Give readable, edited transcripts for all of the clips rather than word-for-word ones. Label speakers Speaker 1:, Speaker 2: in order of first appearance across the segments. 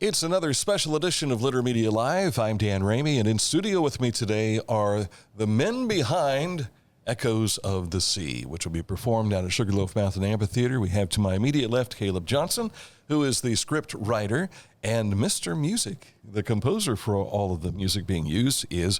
Speaker 1: It's another special edition of Litter Media Live. I'm Dan Ramey, and in studio with me today are the men behind Echoes of the Sea, which will be performed down at Sugarloaf Mountain Amphitheatre. We have to my immediate left Caleb Johnson, who is the script writer, and Mr. Music, the composer for all of the music being used, is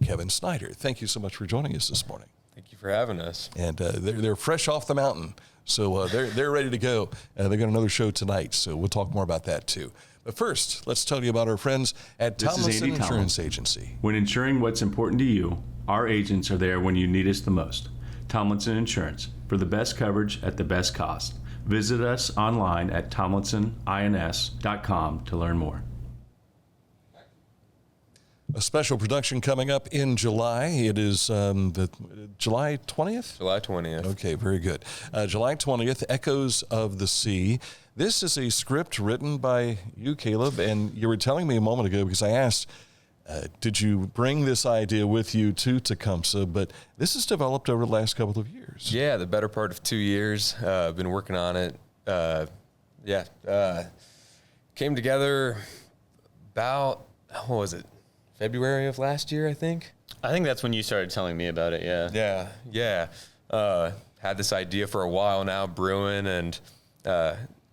Speaker 1: Kevin Snyder. Thank you so much for joining us this morning.
Speaker 2: Thank you for having us.
Speaker 1: And they're fresh off the mountain, so they're ready to go. They got another show tonight, so we'll talk more about that too. But first, let's tell you about our friends at Tomlinson Insurance Agency.
Speaker 3: When insuring what's important to you, our agents are there when you need us the most. Tomlinson Insurance, for the best coverage at the best cost. Visit us online at tomlinsonins.com to learn more.
Speaker 1: A special production coming up in July. It is the July 20th?
Speaker 2: July 20th.
Speaker 1: Okay, very good. July 20th, Echoes of the Sea. This is a script written by you, Caleb, and you were telling me a moment ago, because I asked, did you bring this idea with you to Tecumseh? But this has developed over the last couple of years.
Speaker 2: Yeah, the better part of 2 years. I've been working on it. Came together about, what was it? February of last year, I think.
Speaker 4: I think that's when you started telling me about it, yeah.
Speaker 2: Yeah. Had this idea for a while now, brewing, and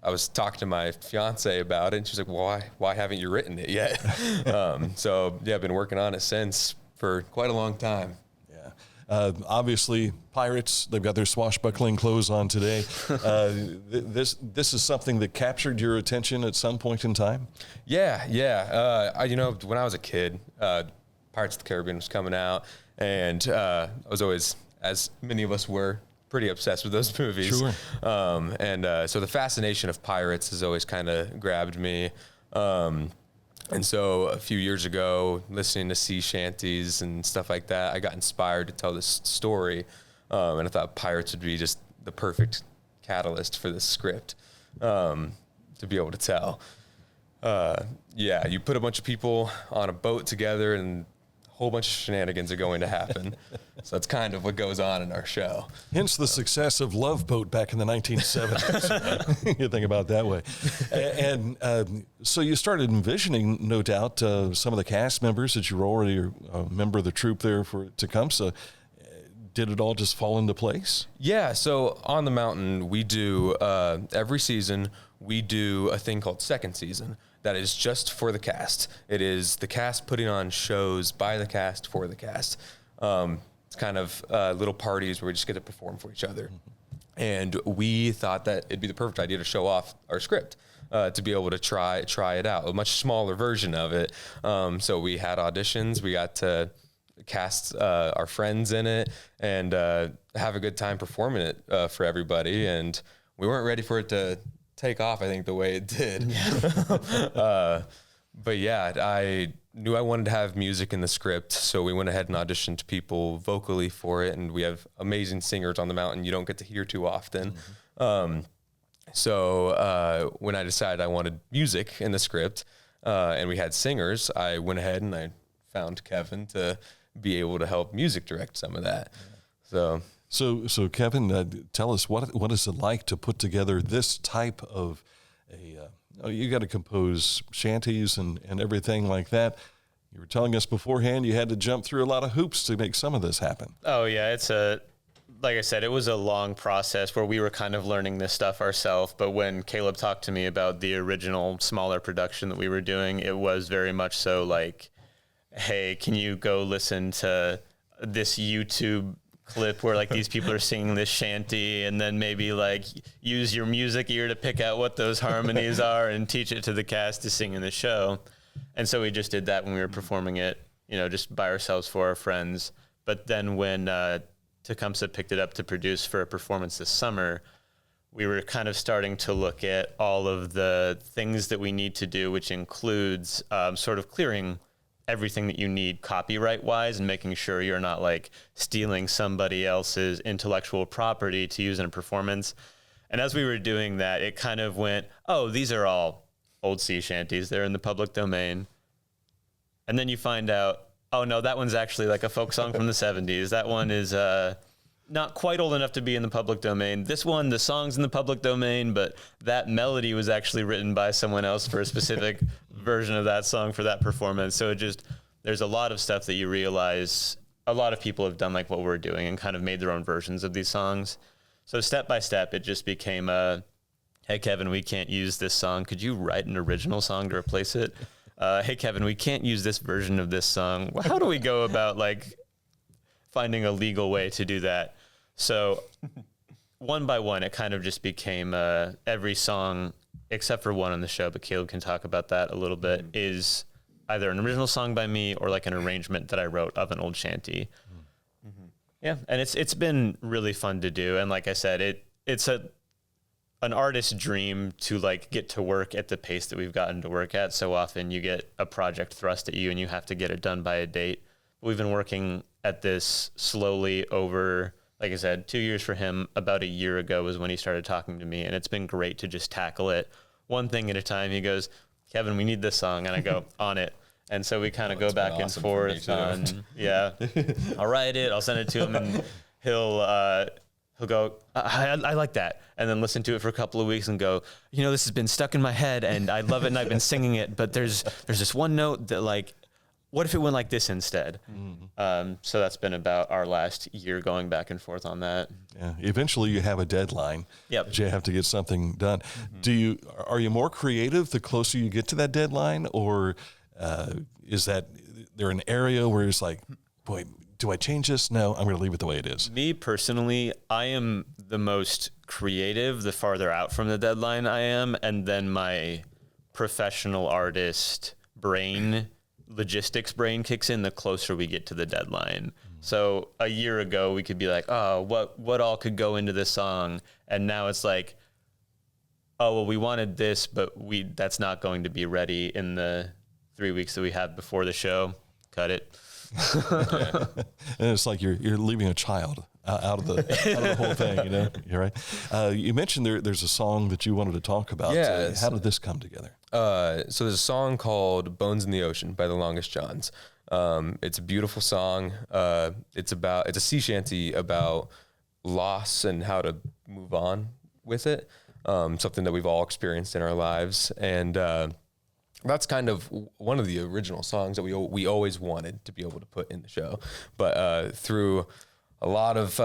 Speaker 2: I was talking to my fiance about it, and she's like, well, why haven't you written it yet? So, I've been working on it since for quite a long time.
Speaker 1: Yeah. Obviously, pirates, they've got their swashbuckling clothes on today. This is something that captured your attention at some point in time?
Speaker 2: Yeah. When I was a kid, Pirates of the Caribbean was coming out, and I was always, as many of us were, pretty obsessed with those movies.
Speaker 1: Sure.
Speaker 2: So the fascination of pirates has always kind of grabbed me. And so a few years ago, listening to sea shanties and stuff like that, I got inspired to tell this story. And I thought pirates would be just the perfect catalyst for this script to be able to tell. You put a bunch of people on a boat together and a whole bunch of shenanigans are going to happen. So that's kind of what goes on in our show.
Speaker 1: Hence the success of Love Boat back in the 1970s. You think about it that way. And so you started envisioning, no doubt, some of the cast members that you were already a member of the troupe there for Tecumseh. Did it all just fall into place?
Speaker 2: Yeah, so on the mountain, we do, every season, we do a thing called second season that is just for the cast. It is the cast putting on shows by the cast for the cast. It's kind of little parties where we just get to perform for each other. Mm-hmm. And we thought that it'd be the perfect idea to show off our script, to be able to try it out, a much smaller version of it. So we had auditions, we got to cast our friends in it and have a good time performing it for everybody. And we weren't ready for it to take off, I think, the way it did. But yeah, I knew I wanted to have music in the script, so we went ahead and auditioned people vocally for it, and we have amazing singers on the mountain you don't get to hear too often. Mm-hmm. So when I decided I wanted music in the script, and we had singers, I went ahead and I found Kevin to be able to help music direct some of that. Yeah.
Speaker 1: So Kevin, tell us what is it like to put together this type of you got to compose shanties and everything like that. You were telling us beforehand you had to jump through a lot of hoops to make some of this happen.
Speaker 4: Oh yeah, like I said, it was a long process where we were kind of learning this stuff ourselves. But when Caleb talked to me about the original smaller production that we were doing, it was very much so like, hey, can you go listen to this YouTube clip where like these people are singing this shanty, and then maybe like use your music ear to pick out what those harmonies are and teach it to the cast to sing in the show. And so we just did that when we were performing it, just by ourselves for our friends. But then when Tecumseh picked it up to produce for a performance this summer, we were kind of starting to look at all of the things that we need to do, which includes sort of clearing everything that you need copyright wise and making sure you're not like stealing somebody else's intellectual property to use in a performance. And as we were doing that, it kind of went, oh, these are all old sea shanties. They're in the public domain. And then you find out, oh no, that one's actually like a folk song from the 70s. That one is not quite old enough to be in the public domain. This one, the song's in the public domain, but that melody was actually written by someone else for a specific version of that song for that performance. So there's a lot of stuff that you realize a lot of people have done like what we're doing and kind of made their own versions of these songs. So step by step, it just became hey, Kevin, we can't use this song. Could you write an original song to replace it? Hey, Kevin, we can't use this version of this song. Well, how do we go about like finding a legal way to do that? So one by one, it kind of just became every song, except for one on the show, but Caleb can talk about that a little bit, is either an original song by me or like an arrangement that I wrote of an old shanty. Mm-hmm. Yeah, and it's been really fun to do. And like I said, it's an artist's dream to like get to work at the pace that we've gotten to work at. So often you get a project thrust at you and you have to get it done by a date. We've been working at this slowly over, like I said, 2 years for him. About a year ago was when he started talking to me, and it's been great to just tackle it one thing at a time. He goes, Kevin, we need this song. And I go, on it. And so we kind of go back and forth on, yeah, I'll write it, I'll send it to him, and he'll go, I like that. And then listen to it for a couple of weeks and go, this has been stuck in my head and I love it and I've been singing it, but there's this one note that like, what if it went like this instead? Mm-hmm. So that's been about our last year going back and forth on that.
Speaker 1: Yeah. Eventually you have a deadline.
Speaker 4: Yep.
Speaker 1: That you have to get something done. Mm-hmm. Are you more creative the closer you get to that deadline, or is there an area where it's like, boy, do I change this? No, I'm going to leave it the way it is.
Speaker 4: Me personally, I am the most creative the farther out from the deadline I am, and then my professional artist brain, logistics brain kicks in the closer we get to the deadline. So a year ago, we could be like, oh, what all could go into this song? And now it's like, oh, well, we wanted this, but that's not going to be ready in the 3 weeks that we have before the show. Cut it.
Speaker 1: Yeah. And it's like you're leaving a child out of the whole thing, You're right. You mentioned there's a song that you wanted to talk about.
Speaker 2: Yeah.
Speaker 1: How did this come together?
Speaker 2: So there's a song called Bones in the Ocean by the Longest Johns. It's a beautiful song. It's a sea shanty about loss and how to move on with it. Something that we've all experienced in our lives. And, that's kind of one of the original songs that we always wanted to be able to put in the show. But through a lot of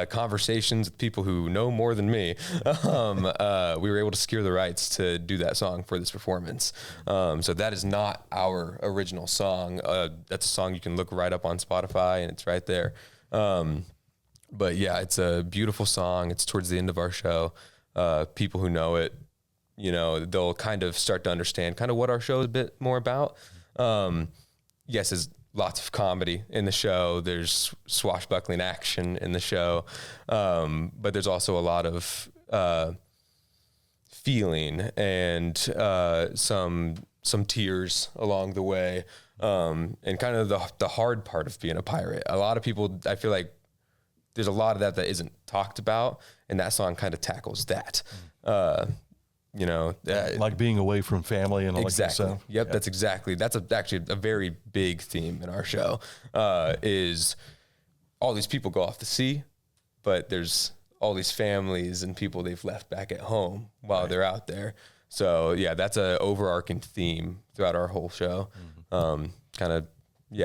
Speaker 2: conversations with people who know more than me, we were able to secure the rights to do that song for this performance. So that is not our original song. That's a song you can look right up on Spotify, and it's right there. But yeah, it's a beautiful song. It's towards the end of our show. People who know it, they'll kind of start to understand kind of what our show is a bit more about. Yes, there's lots of comedy in the show. There's swashbuckling action in the show. But there's also a lot of feeling and some tears along the way. And kind of the hard part of being a pirate. A lot of people, I feel like there's a lot of that isn't talked about, and that song kind of tackles that.
Speaker 1: Like being away from family and all
Speaker 2: exactly.
Speaker 1: that kind of stuff.
Speaker 2: Yep, yeah. That's actually a very big theme in our show. Is all these people go off to sea, but there's all these families and people they've left back at home while they're out there. So yeah, that's a overarching theme throughout our whole show.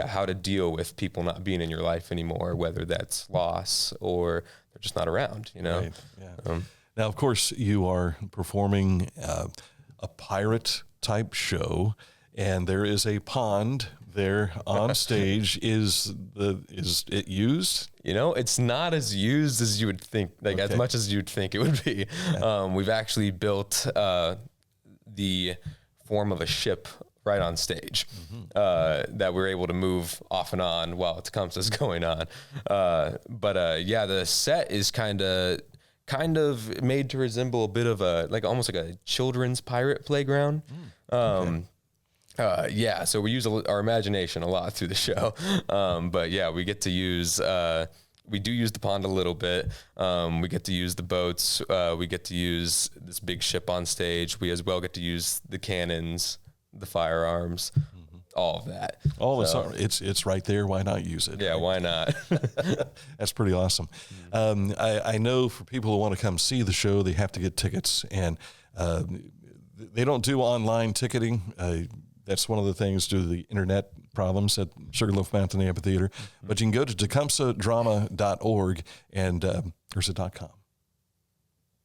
Speaker 2: How to deal with people not being in your life anymore, whether that's loss or they're just not around.
Speaker 1: Right. Yeah. Now, of course, you are performing a pirate type show, and there is a pond there on stage. Is it used?
Speaker 2: It's not as used as you would think, as much as you'd think it would be. Yeah. We've actually built the form of a ship right on stage, that we're able to move off and on while Tecumseh is going on. The set is kind of made to resemble a bit of almost like a children's pirate playground. So we use our imagination a lot through the show. We get to use, we do use the pond a little bit. We get to use the boats. We get to use this big ship on stage. We as well get to use the cannons, the firearms, all of that.
Speaker 1: It's right there. Why not use it?
Speaker 2: Yeah, why not?
Speaker 1: That's pretty awesome. I know for people who want to come see the show, they have to get tickets, and they don't do online ticketing. That's one of the things due to the internet problems at Sugarloaf Mountain Amphitheater. But you can go to tecumsehdrama.org and or is it .com?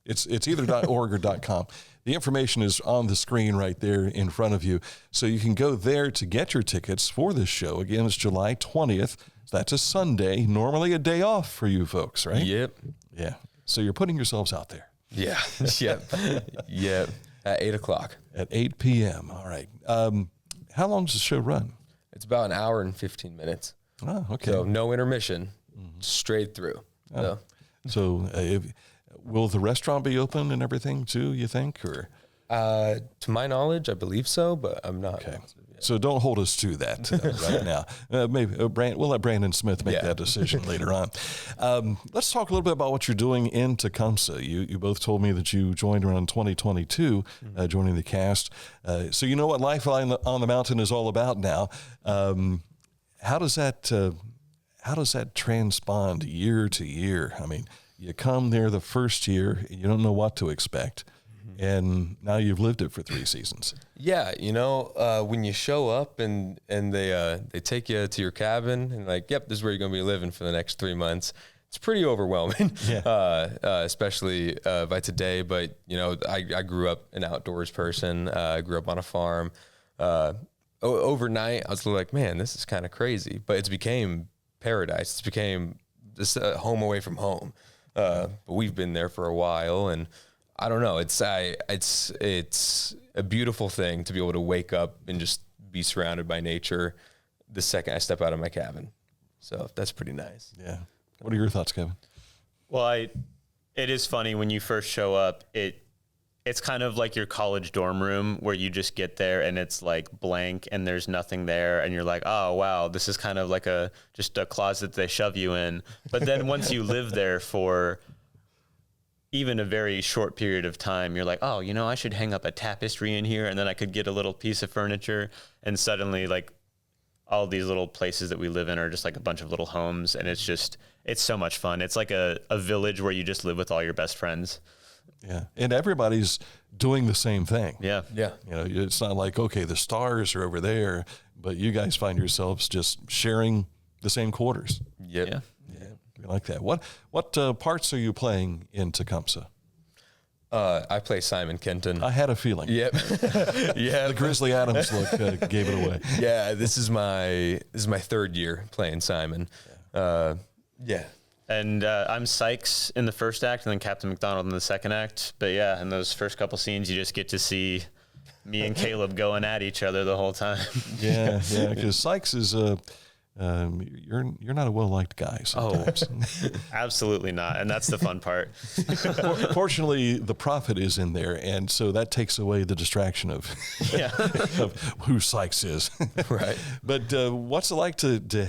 Speaker 1: It's either .org or .com. The information is on the screen right there in front of you. So you can go there to get your tickets for this show. Again, it's July 20th. So that's a Sunday, normally a day off for you folks, right?
Speaker 2: Yep.
Speaker 1: Yeah. So you're putting yourselves out there.
Speaker 2: Yeah. Yep. Yep. At 8 o'clock.
Speaker 1: At 8 p.m. All right. How long does the show run?
Speaker 2: It's about an hour and 15 minutes.
Speaker 1: Oh, okay.
Speaker 2: So no intermission, straight through.
Speaker 1: Oh. So will the restaurant be open and everything too, you think? Or
Speaker 2: to my knowledge, I believe so, but I'm not.
Speaker 1: Okay. So don't hold us to that right now. Maybe we'll let Brandon Smith make that decision later on. Let's talk a little bit about what you're doing in Tecumseh. You both told me that you joined around 2022, joining the cast. So you know what Life on the Mountain is all about now. How does that transpond year to year? I mean, you come there the first year, you don't know what to expect. And now you've lived it for 3 seasons.
Speaker 2: Yeah, when you show up and they take you to your cabin and like, yep, this is where you're going to be living for the next 3 months. It's pretty overwhelming, especially by today. But I grew up an outdoors person. I grew up on a farm. Overnight, I was like, man, this is kind of crazy. But it's became paradise. It's became this home away from home. But we've been there for a while, and I don't know. It's a beautiful thing to be able to wake up and just be surrounded by nature the second I step out of my cabin. So that's pretty nice.
Speaker 1: Yeah. What are your thoughts, Kevin?
Speaker 4: Well, it is funny when you first show up. It's kind of like your college dorm room where you just get there and it's like blank and there's nothing there and you're like, oh wow, this is kind of like just a closet they shove you in. But then once you live there for even a very short period of time, you're like, oh, I should hang up a tapestry in here and then I could get a little piece of furniture. And suddenly like all these little places that we live in are just like a bunch of little homes. And it's so much fun. It's like a village where you just live with all your best friends.
Speaker 1: Yeah. And everybody's doing the same thing.
Speaker 4: Yeah.
Speaker 2: Yeah.
Speaker 1: It's not like, okay, the stars are over there, but you guys find yourselves just sharing the same quarters.
Speaker 2: Yep.
Speaker 4: Yeah.
Speaker 1: I like that. What parts are you playing in Tecumseh?
Speaker 2: I play Simon Kenton.
Speaker 1: I had a feeling.
Speaker 2: Yep. Yeah.
Speaker 1: The Grizzly Adams look gave it away.
Speaker 2: Yeah. This is my 3rd year playing Simon. Yeah.
Speaker 4: And I'm Sykes in the first act and then Captain McDonald in the second act. But yeah, in those first couple scenes, you just get to see me and Caleb going at each other the whole time.
Speaker 1: Yeah. Because Sykes is you're not a well-liked guy sometimes.
Speaker 4: Oh, absolutely not. And that's the fun part.
Speaker 1: Fortunately, the prophet is in there, and so that takes away the distraction of, of who Sykes is.
Speaker 2: Right.
Speaker 1: But what's it like to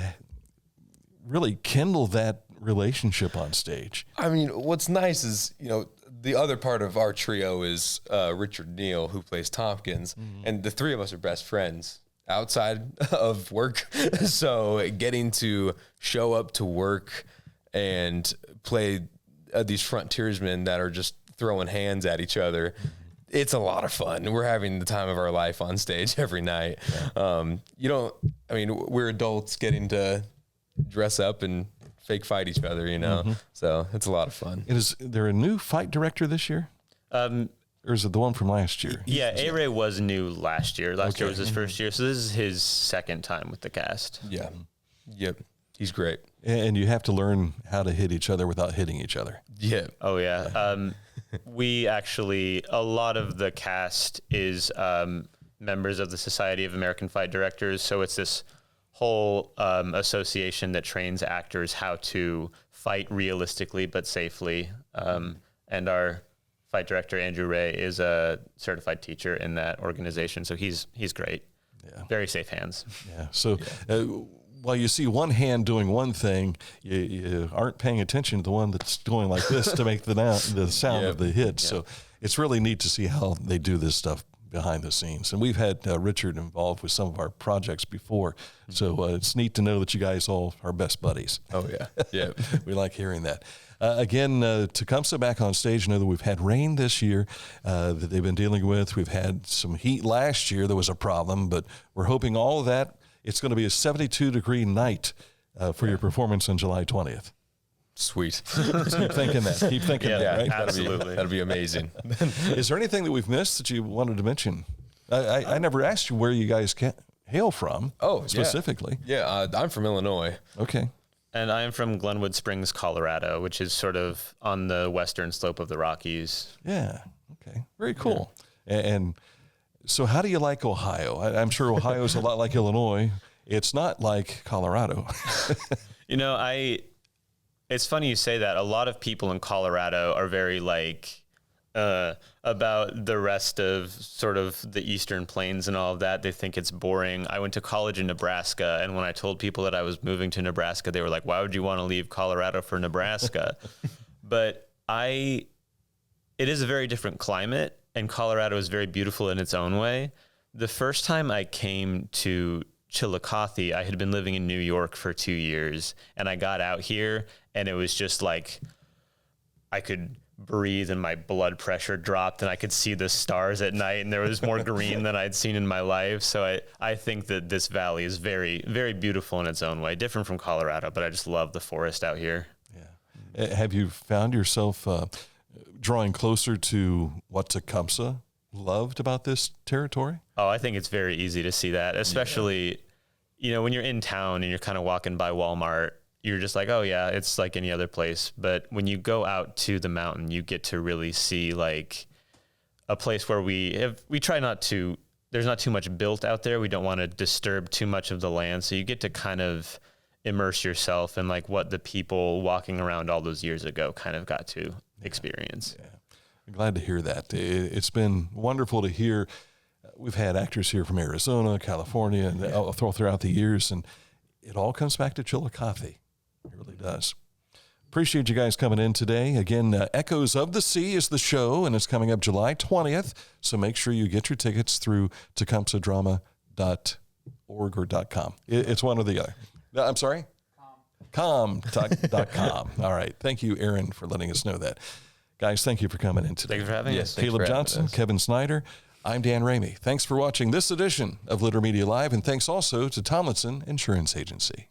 Speaker 1: really kindle that relationship on stage?
Speaker 2: I mean, what's nice is, the other part of our trio is Richard Neal, who plays Tompkins, and the 3 of us are best friends outside of work. So getting to show up to work and play these frontiersmen that are just throwing hands at each other, it's a lot of fun. We're having the time of our life on stage every night. Yeah. We're adults getting to dress up and fake fight each other, so it's a lot of fun.
Speaker 1: Is there a new fight director this year? Or is it the one from last year?
Speaker 4: Yeah, A-Ray was new last year. Last year was his first year, so this is his second time with the cast.
Speaker 2: Yeah. Yep. He's great.
Speaker 1: And you have to learn how to hit each other without hitting each other.
Speaker 2: Yeah.
Speaker 4: Oh, yeah. We actually, a lot of the cast is members of the Society of American Fight Directors, so it's this whole association that trains actors how to fight realistically but safely. And our fight director, Andrew Ray, is a certified teacher in that organization. So he's great. Yeah. Very safe hands.
Speaker 1: Yeah. So while you see one hand doing one thing, you aren't paying attention to the one that's going like this to make the sound of the hit. Yeah. So it's really neat to see how they do this stuff behind the scenes. And we've had Richard involved with some of our projects before. So it's neat to know that you guys all are best buddies.
Speaker 2: Oh, yeah. Yeah.
Speaker 1: We like hearing that. Again, Tecumseh back on stage. I know that we've had rain this year that they've been dealing with. We've had some heat last year. There was a problem, but we're hoping all of that. It's going to be a 72-degree night for your performance on July 20th.
Speaker 2: Sweet.
Speaker 1: Keep thinking that. Keep thinking that, right?
Speaker 4: Absolutely.
Speaker 2: That'd be amazing.
Speaker 1: Is there anything that we've missed that you wanted to mention? I never asked you where you guys hail from.
Speaker 2: Oh,
Speaker 1: specifically.
Speaker 2: Yeah, I'm from Illinois.
Speaker 1: Okay.
Speaker 4: And I am from Glenwood Springs, Colorado, which is sort of on the western slope of the Rockies.
Speaker 1: Yeah. Okay. Very cool. Yeah. And so how do you like Ohio? I'm sure Ohio is a lot like Illinois. It's not like Colorado.
Speaker 4: You know, it's funny you say that. A lot of people in Colorado are very about the rest of sort of the Eastern Plains and all of that. They think it's boring. I went to college in Nebraska, and when I told people that I was moving to Nebraska, they were like, why would you want to leave Colorado for Nebraska? But it is a very different climate, and Colorado is very beautiful in its own way. The first time I came to Chillicothe, I had been living in New York for 2 years, and I got out here, and it was just like I could breathe and my blood pressure dropped, and I could see the stars at night, and there was more green than I'd seen in my life. So I think that this valley is very, very beautiful in its own way, different from Colorado, but I just love the forest out here.
Speaker 1: Yeah. Have you found yourself drawing closer to what Tecumseh loved about this territory?
Speaker 4: Oh, I think it's very easy to see that, especially, when you're in town and you're kind of walking by Walmart, you're just like, oh yeah, it's like any other place. But when you go out to the mountain, you get to really see like a place where we try not to, there's not too much built out there. We don't want to disturb too much of the land. So you get to kind of immerse yourself in like what the people walking around all those years ago kind of got to experience.
Speaker 1: Yeah. I'm glad to hear that. It's been wonderful to hear. We've had actors here from Arizona, California, and all throughout the years, and it all comes back to Chillicothe. It really does. Appreciate you guys coming in today. Again, Echoes of the Sea is the show, and it's coming up July 20th. So make sure you get your tickets through tecumsehdrama.org or .com. It's one or the other. I'm sorry? com.com. All right. Thank you, Aaron, for letting us know that. Guys, thank you for coming in today.
Speaker 4: Thank you for having us.
Speaker 1: Caleb Johnson, Kevin Snyder. I'm Dan Ramey. Thanks for watching this edition of Litter Media Live, and thanks also to Tomlinson Insurance Agency.